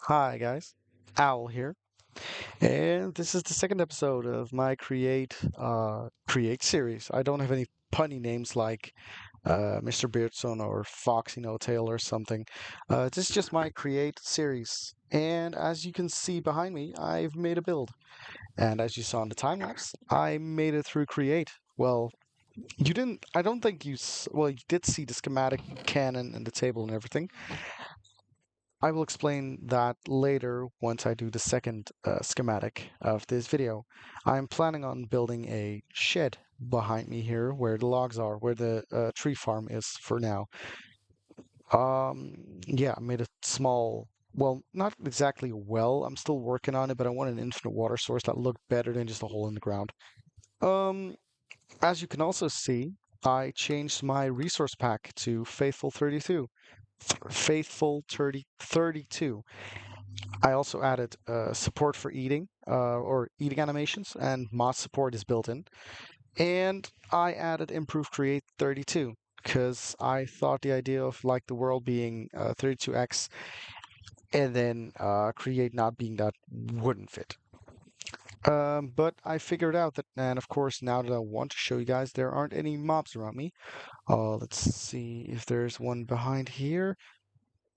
Hi guys, Owl here, and this is the second episode of my Create series. I don't have any punny names like Mr. Beardson or Foxy No Tail or something. This is just my Create series, and as you can see behind me, I've made a build. And as you saw in the time lapse, I made it through Create. Well, you didn't. I don't think well, you did see the schematic cannon and the table and everything. I will explain that later once I do the second schematic of this video. I'm planning on building a shed behind me here where the logs are, where the tree farm is for now. Yeah, I made a small, well, not exactly a well. I'm still working on it, but I want an infinite water source that looked better than just a hole in the ground. Um, as you can also see, I changed my resource pack to Faithful 32. Faithful 32. I also added support for eating or eating animations, and mod support is built in. And I added improve create 32 because I thought the idea of like the world being 32x and then create not being that wouldn't fit. But I figured out that, and of course, now that I want to show you guys, there aren't any mobs around me. Let's see if there's one behind here.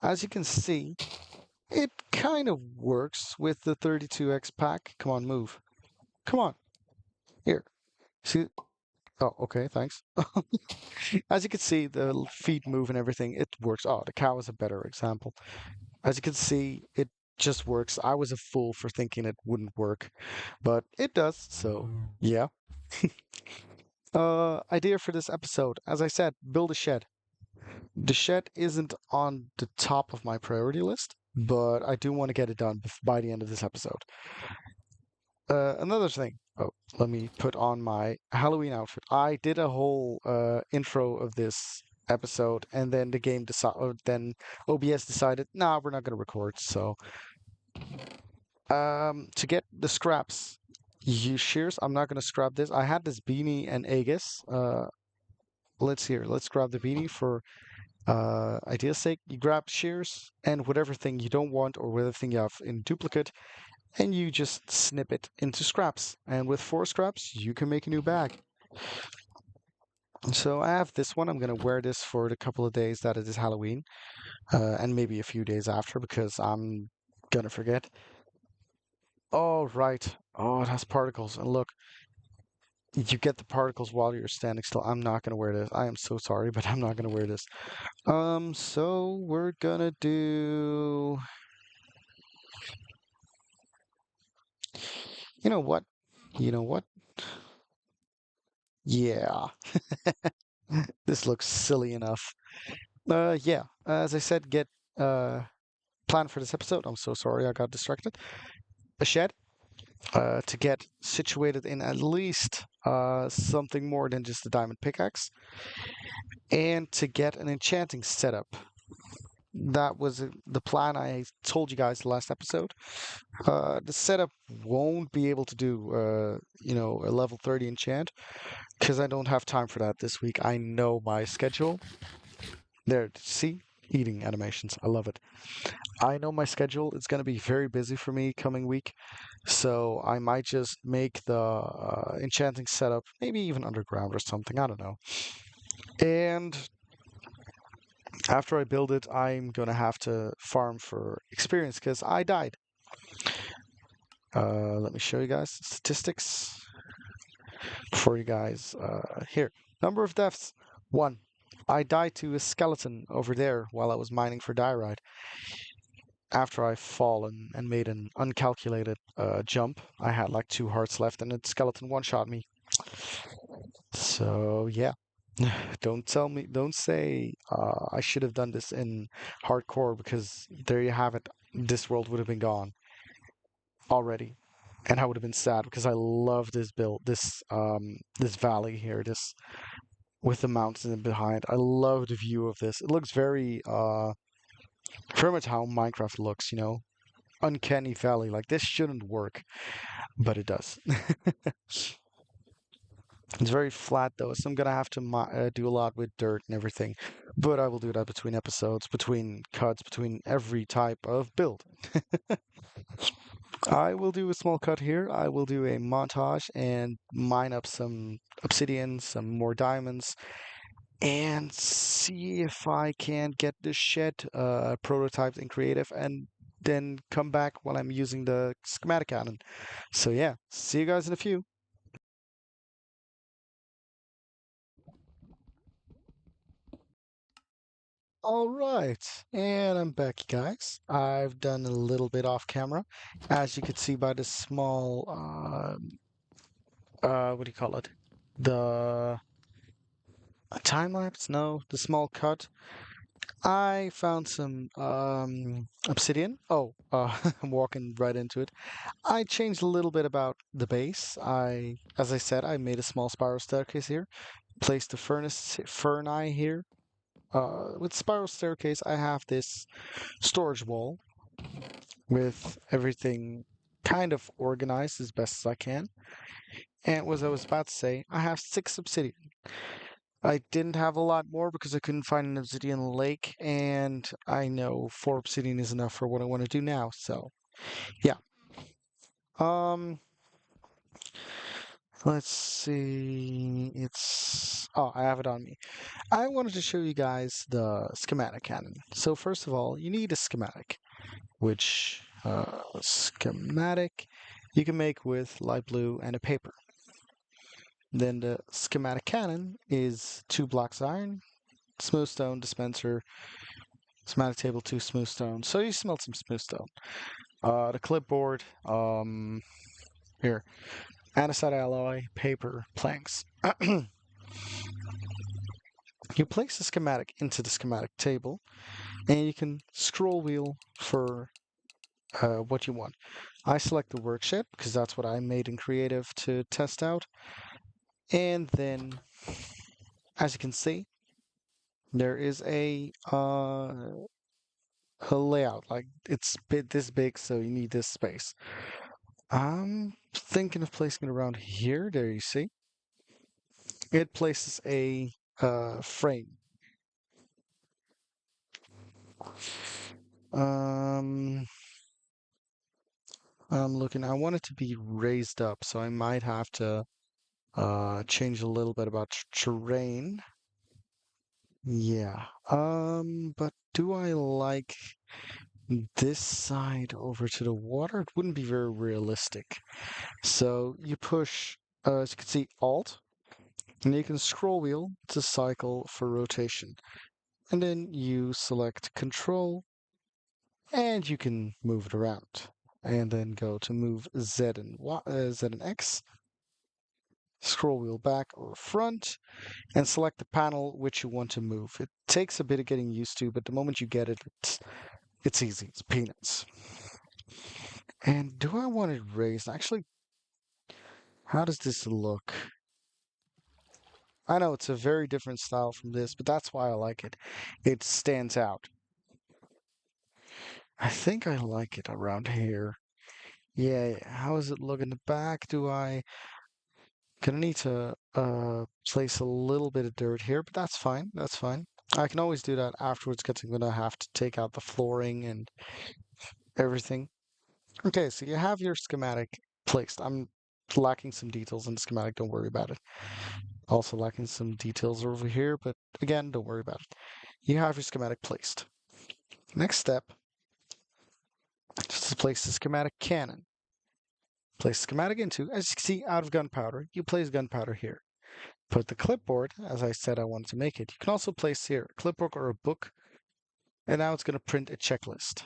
As you can see, it kind of works with the 32x pack. Come on, move. Come on. Here. See? Oh, okay, thanks. As you can see, the feet move and everything. It works. Oh, the cow is a better example. As you can see, it just works. I was a fool for thinking it wouldn't work, but it does. So, yeah. Idea for this episode. As I said, build a shed. The shed isn't on the top of my priority list, but I do want to get it done by the end of this episode. Another thing. Oh, let me put on my Halloween outfit. I did a whole intro of this episode, and then the game decided. Then OBS decided, nah, we're not going to record. So, to get the scraps, you shears. I'm not going to scrap this. I had this beanie and Aegis. Let's grab the beanie for idea's sake. You grab shears and whatever thing you don't want or whatever thing you have in duplicate, and you just snip it into scraps. And with 4 scraps, you can make a new bag. So I have this one. I'm gonna wear this for the couple of days that it is Halloween, and maybe a few days after because I'm gonna forget. Oh, right. Oh, it has particles. And look, you get the particles while you're standing still. I'm not gonna wear this. I am so sorry, but I'm not gonna wear this. So we're gonna do. You know what? You know what? Yeah, this looks silly enough. Yeah. As I said, get plan for this episode. I'm so sorry I got distracted. A shed to get situated in at least something more than just a diamond pickaxe, and to get an enchanting setup. That was the plan I told you guys the last episode. The setup won't be able to do, a level 30 enchant because I don't have time for that this week. I know my schedule. There, see? Eating animations. I love it. I know my schedule. It's going to be very busy for me coming week. So I might just make the enchanting setup, maybe even underground or something. I don't know. And after I build it, I'm going to have to farm for experience because I died. Let me show you guys statistics for you guys. Here, number of deaths, 1. I died to a skeleton over there while I was mining for diorite. After I fallen and made an uncalculated jump, I had like 2 hearts left, and the skeleton one-shot me. So yeah, don't say I should have done this in hardcore because there you have it. This world would have been gone already, and I would have been sad because I love this build, this valley here, this with the mountains in behind. I love the view of this. It looks very much how Minecraft looks, uncanny valley. Like this shouldn't work, but it does. It's very flat though, so I'm gonna have to do a lot with dirt and everything. But I will do that between episodes, between cuts, between every type of build. I will do a small cut here. I will do a montage and mine up some obsidian, some more diamonds, and see if I can get this shed prototyped in creative and then come back while I'm using the schematic cannon. So yeah, see you guys in a few. All right, and I'm back, guys. I've done a little bit off camera, as you can see by the small, what do you call it? The time lapse? No, the small cut. I found some obsidian. Oh, I'm walking right into it. I changed a little bit about the base. As I said, I made a small spiral staircase here. Placed the fern eye here. With spiral staircase, I have this storage wall with everything kind of organized as best as I can. And as I was about to say, I have 6 obsidian. I didn't have a lot more because I couldn't find an obsidian lake, and I know 4 obsidian is enough for what I want to do now. So, yeah. Um, let's see. I have it on me. I wanted to show you guys the schematic cannon. So first of all, you need a schematic, which schematic you can make with light blue and a paper. Then the schematic cannon is 2 blocks iron, smooth stone dispenser, schematic table, 2 smooth stone. So you smelt some smooth stone. The clipboard, here, andesite alloy, paper, planks. You place the schematic into the schematic table, and you can scroll wheel for what you want. I select the workshed because that's what I made in Creative to test out. And then, as you can see, there is a layout. Like it's this big, so you need this space. I'm thinking of placing it around here. There you see. It places a frame. Um, I'm looking. I want it to be raised up, so I might have to change a little bit about terrain. Yeah. But do I like this side over to the water? It wouldn't be very realistic. So you push, as you can see, Alt, and you can scroll wheel to cycle for rotation. And then you select Control, and you can move it around. And then go to move Z and X, scroll wheel back or front, and select the panel which you want to move. It takes a bit of getting used to, but the moment you get it, it's easy. It's peanuts. And do I want it raised? Actually, how does this look? I know it's a very different style from this, but that's why I like it. It stands out. I think I like it around here. Yeah, how does it look in the back? Gonna need to place a little bit of dirt here, but that's fine. That's fine. I can always do that afterwards because I'm gonna have to take out the flooring and everything. Okay, so you have your schematic placed. I'm lacking some details in the schematic, don't worry about it. Also lacking some details over here, but again, don't worry about it. You have your schematic placed. Next step, just to place the schematic cannon. Place schematic into, as you can see, out of gunpowder, you place gunpowder here. Put the clipboard, as I said I wanted to make it. You can also place here a clipboard or a book, and now it's going to print a checklist.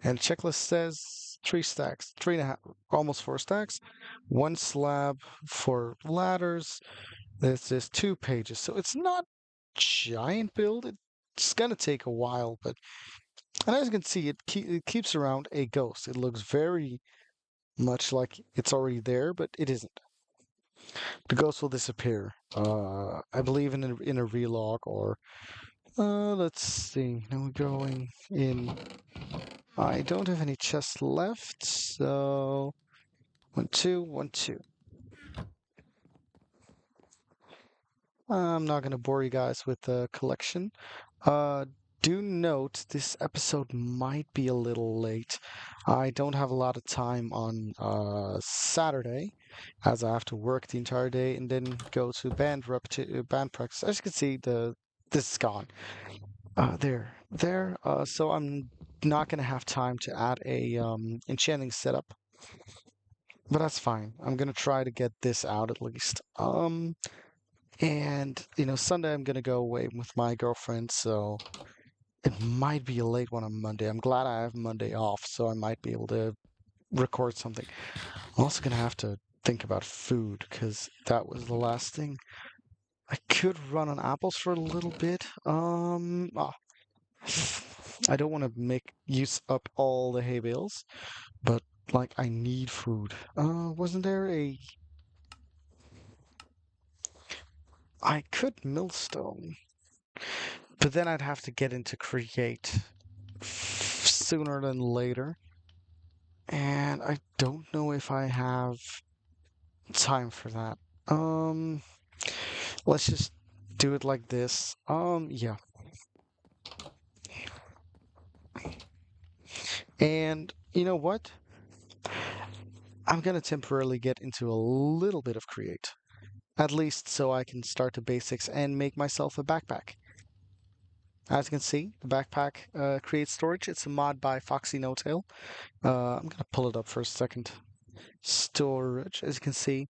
And the checklist says 3 stacks, 3.5, almost 4 stacks, 1 slab for ladders. This is 2 pages, so it's not giant build. It's gonna take a while, but and as you can see, it keeps around a ghost. It looks very much like it's already there, but it isn't. The ghost will disappear. I believe in a relog or let's see. Now we're going in. I don't have any chests left, so 1, 2, 1, 2. I'm not going to bore you guys with the collection. Uh, do note this episode might be a little late. I don't have a lot of time on Saturday, as I have to work the entire day and then go to band practice. As you can see, the this is gone. There. So I'm not gonna have time to add a enchanting setup, but that's fine. I'm gonna try to get this out at least. And Sunday I'm gonna go away with my girlfriend, so it might be a late one on Monday. I'm glad I have Monday off, so I might be able to record something. I'm also gonna have to think about food because that was the last thing. I could run on apples for a little bit. I don't want to make use up all the hay bales, but like I need food. Wasn't there a? I could millstone, but then I'd have to get into create sooner than later, and I don't know if I have time for that. Um, let's just do it like this. Yeah, and you know what? I'm gonna temporarily get into a little bit of create. At least so I can start the basics and make myself a backpack. As you can see, the backpack creates storage. It's a mod by Foxy No Tail. I'm gonna pull it up for a second. Storage, as you can see,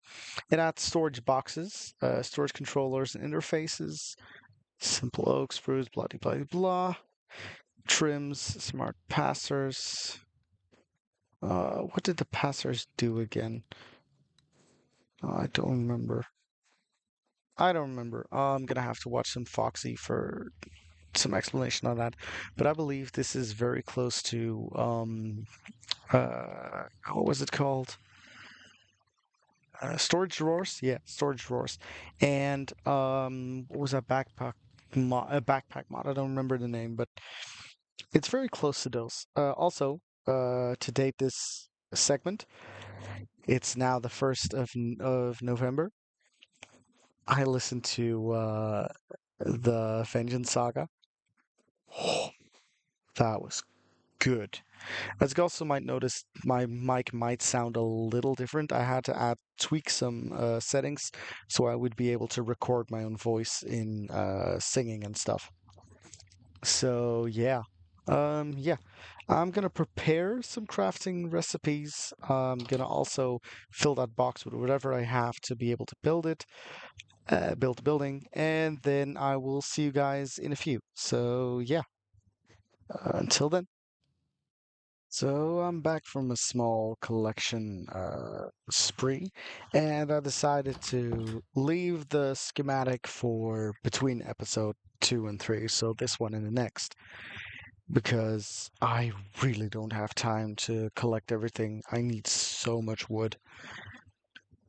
it adds storage boxes, storage controllers and interfaces, simple oak spruce, blah blah blah, blah. Trims, smart passers. What did the passers do again? I don't remember. I don't remember. I'm gonna have to watch some Foxy for some explanation on that. But I believe this is very close to what was it called? Storage drawers? Yeah, storage drawers. And what was that backpack mod? I don't remember the name, but it's very close to those. Also, to date this segment, it's now the first of November. I listened to the Vengeance Saga. That was good. As you also might notice, my mic might sound a little different. I had to tweak some settings so I would be able to record my own voice in singing and stuff. So yeah. I'm gonna prepare some crafting recipes. I'm gonna also fill that box with whatever I have to be able to build it, build the building, and then I will see you guys in a few. So yeah, until then. So I'm back from a small collection spree, and I decided to leave the schematic for between episode 2 and 3, so this one and the next, because I really don't have time to collect everything. I need so much wood.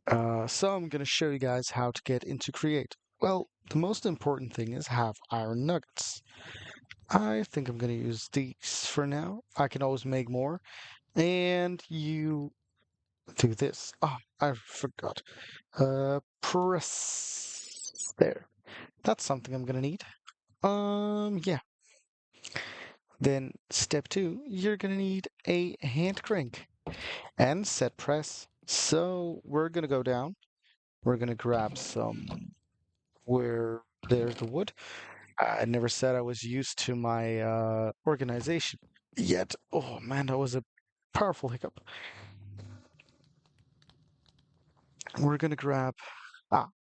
So I'm going to show you guys how to get into Create. Well, the most important thing is have iron nuggets. I think I'm going to use these for now. I can always make more. And you do this. Oh, I forgot. Press there. That's something I'm gonna need. Yeah. Then step 2, you're gonna need a hand crank and set press. So we're gonna go down. We're gonna grab some where there's the wood. I never said I was used to my organization yet. Oh man, that was a powerful hiccup. We're gonna grab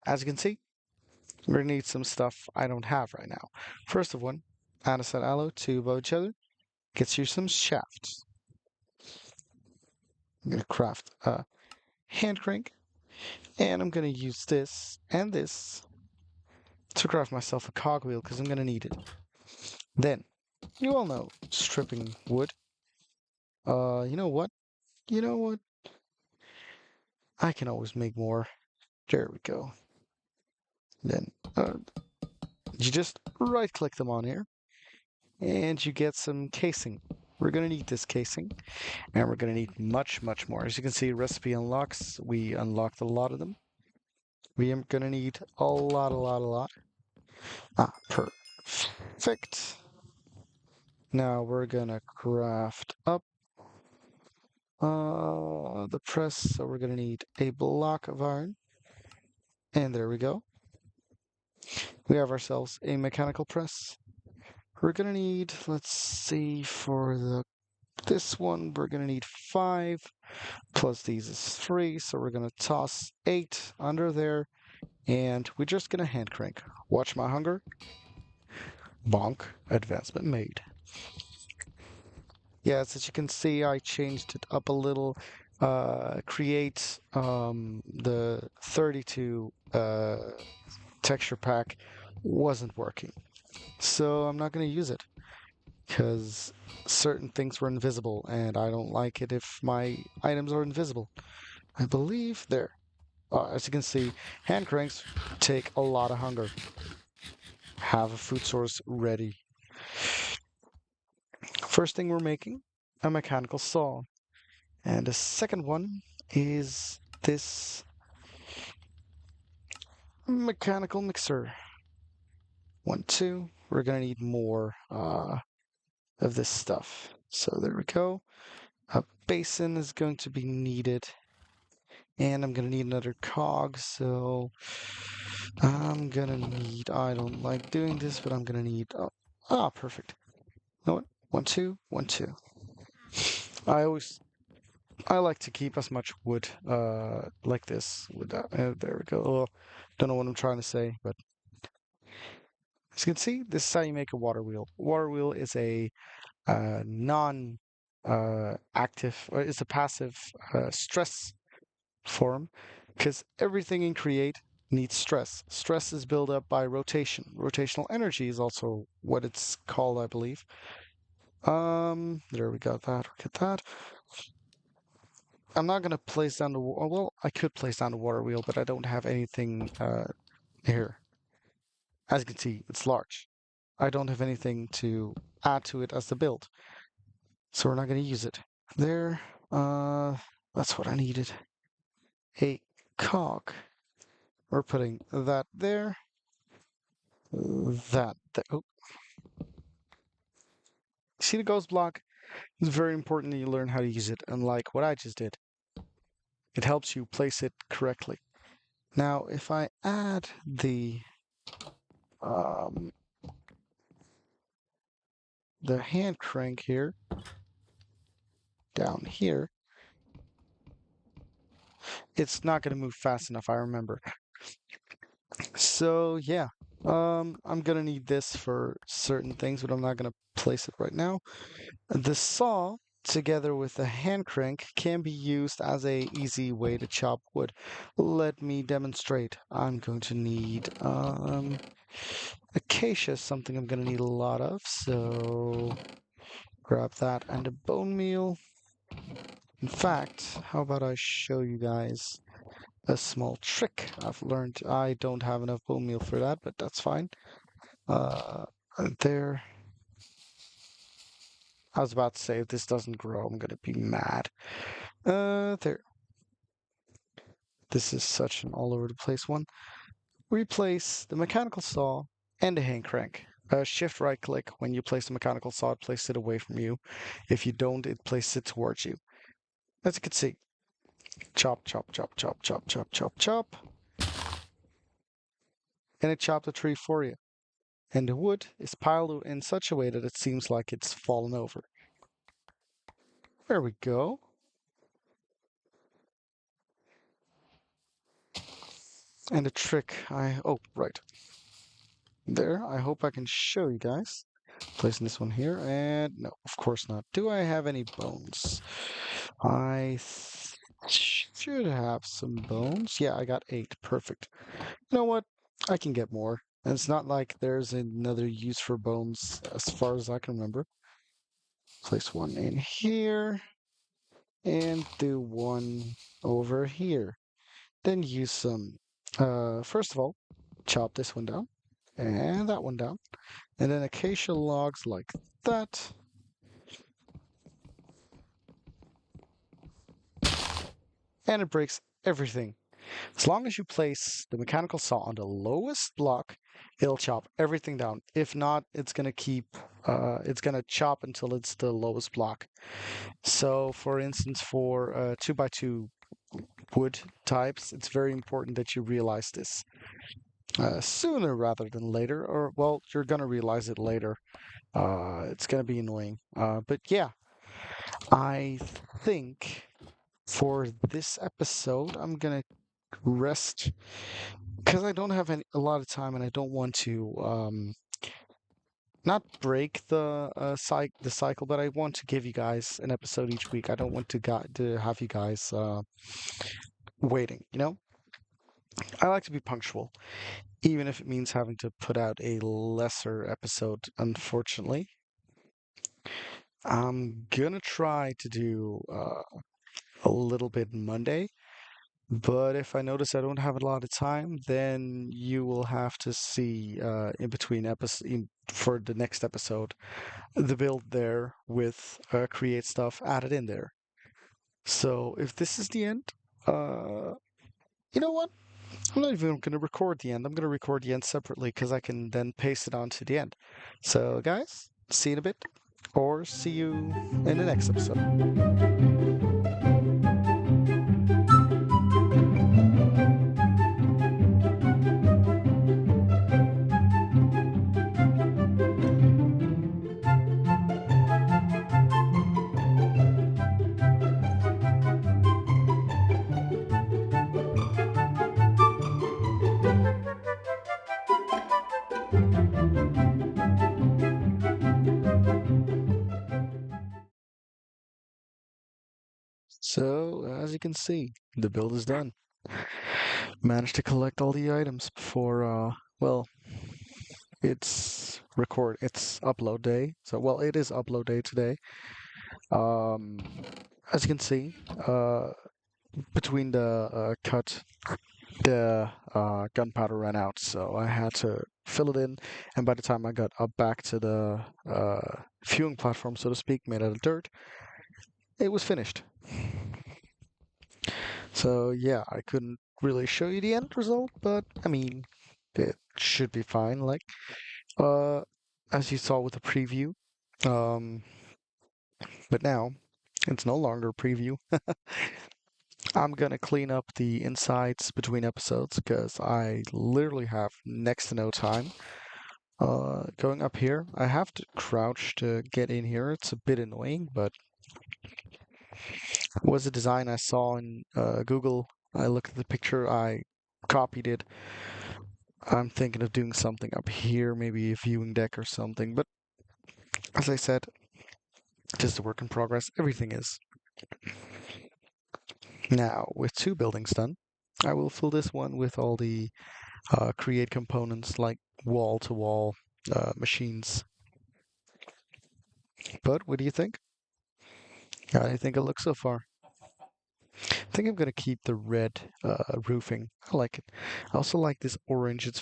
as you can see, we're gonna need some stuff I don't have right now. First of one, andesite alloy, two above each other, gets you some shafts. I'm gonna craft a hand crank, and I'm gonna use this and this to craft myself a cogwheel because I'm gonna need it. Then, you all know stripping wood. You know what? You know what? I can always make more. There we go. Then you just right click them on here and you get some casing. We're going to need this casing, and we're going to need much, much more. As you can see, recipe unlocks. We unlocked a lot of them. We are gonna need a lot, a lot, a lot. Ah, perfect. Now we're gonna craft up the press. So we're gonna need a block of iron. And there we go. We have ourselves a mechanical press. We're gonna need, let's see, for this one, we're gonna need 5 plus these is 3, so we're gonna toss 8 under there, and we're just gonna hand crank. Watch my hunger. Bonk. Advancement made. Yes, as you can see, I changed it up a little. Create the 32 texture pack wasn't working, so I'm not gonna use it because certain things were invisible, and I don't like it if my items are invisible. I believe there. As you can see, hand cranks take a lot of hunger. Have a food source ready. First thing we're making, a mechanical saw. And the second one is this mechanical mixer. 1, 2. We're gonna need more of this stuff. So there we go. A basin is going to be needed. And I'm gonna need another cog, so I'm gonna need, I don't like doing this, but I'm gonna need, perfect. You know what? 1, 2, 1, 2. I always, I like to keep as much wood, like this. With that. There we go. Oh, don't know what I'm trying to say, but as you can see, this is how you make a water wheel. Water wheel is a non active, or it's a passive stress form because everything in Create needs stress. Stress is built up by rotation. Rotational energy is also what it's called, I believe. There we got that. Look at that. I'm not gonna place down the well, I could place down the water wheel, but I don't have anything here. As you can see, it's large. I don't have anything to add to it as the build, so we're not gonna use it. There, that's what I needed. A cog. We're putting that there. That there. Oh, see the ghost block? It's very important that you learn how to use it, unlike what I just did. It helps you place it correctly. Now, if I add um, the hand crank here, down here, it's not going to move fast enough, I remember. So, yeah, I'm going to need this for certain things, but I'm not going to place it right now. The saw, together with the hand crank, can be used as a easy way to chop wood. Let me demonstrate. I'm going to need acacia is something I'm going to need a lot of, so grab that and a bone meal. In fact, how about I show you guys a small trick I've learned. I don't have enough bone meal for that, but that's fine. Uh, there. I was about to say, if this doesn't grow, I'm gonna be mad. There. This is such an all over the place one. Replace the mechanical saw and the hand crank. Shift right click when you place the mechanical saw, it places it away from you. If you don't, it places it towards you. As you can see, chop, chop, chop, chop, chop, chop, chop, chop. And it chopped the tree for you. And the wood is piled in such a way that it seems like it's fallen over. There we go. And the trick, oh, right. There, I hope I can show you guys. Placing this one here, and no, of course not. Do I have any bones? I should have some bones. Yeah, I got 8. Perfect. You know what? I can get more. And it's not like there's another use for bones as far as I can remember. Place one in here and do one over here. Then use some, first of all, chop this one down and that one down. And then acacia logs like that. And it breaks everything. As long as you place the mechanical saw on the lowest block, it'll chop everything down. If not, it's gonna chop until it's the lowest block. So, for instance, for 2x2 wood types, it's very important that you realize this sooner rather than later, or well, you're gonna realize it later. It's gonna be annoying. But yeah, I think for this episode, I'm gonna rest because I don't have a lot of time and I don't want to not break the cycle, but I want to give you guys an episode each week. I don't want to have you guys waiting. I like to be punctual, even if it means having to put out a lesser episode. Unfortunately, I'm gonna try to do a little bit Monday. But if I notice I don't have a lot of time, then you will have to see in between episodes for the next episode the build there with create stuff added in there. So if this is the end, uh, you know what? I'm not even going to record the end. I'm going to record the end separately because I can then paste it onto the end. So guys, see you in a bit, or see you in the next episode. So as you can see, the build is done. Managed to collect all the items before well, it's upload day. So well, it is upload day today. Um, as you can see, between the cut, the gunpowder ran out, so I had to fill it in. And by the time I got up back to the viewing platform, so to speak, made out of dirt, it was finished. So yeah, I couldn't really show you the end result, but I mean, it should be fine. Like, uh, as you saw with the preview, um, but now it's no longer a preview. I'm gonna clean up the insides between episodes because I literally have next to no time. Going up here, I have to crouch to get in here. It's a bit annoying, but it was a design I saw in Google. I looked at the picture, I copied it. I'm thinking of doing something up here, maybe a viewing deck or something. But as I said, just a work in progress. Everything is. Now, with two buildings done, I will fill this one with all the create components like wall-to-wall machines. But what do you think? How do you think it looks so far? I think I'm gonna keep the red roofing. I like it. I also like this orange. It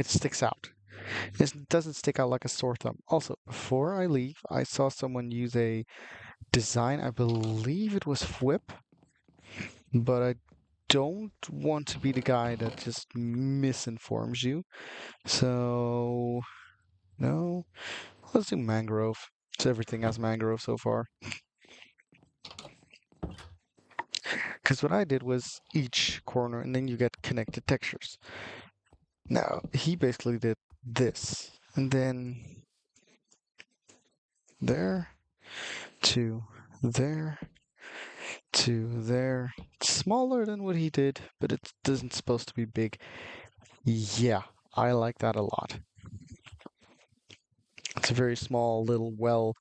sticks out. It doesn't stick out like a sore thumb. Also, before I leave, I saw someone use a design. I believe it was Whip, but I don't want to be the guy that just misinforms you. So, no, let's do mangrove. It's everything has mangrove so far. Because what I did was each corner, and then you get connected textures. Now, he basically did this, and then there, to there, to there. It's smaller than what he did, but it doesn't supposed to be big. Yeah, I like that a lot. It's a very small little well.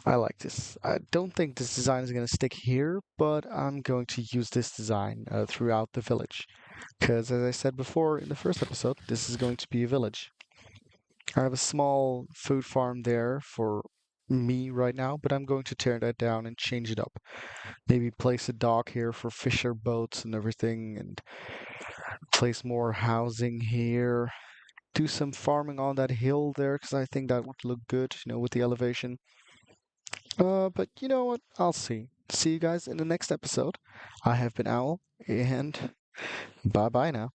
I like this. I don't think this design is going to stick here, but I'm going to use this design throughout the village. Because as I said before in the first episode, this is going to be a village. I have a small food farm there for me right now, but I'm going to tear that down and change it up. Maybe place a dock here for fisher boats and everything, and place more housing here. Do some farming on that hill there, because I think that would look good, with the elevation. But you know what? I'll see. see you guys in the next episode. I have been Owl, and bye bye now.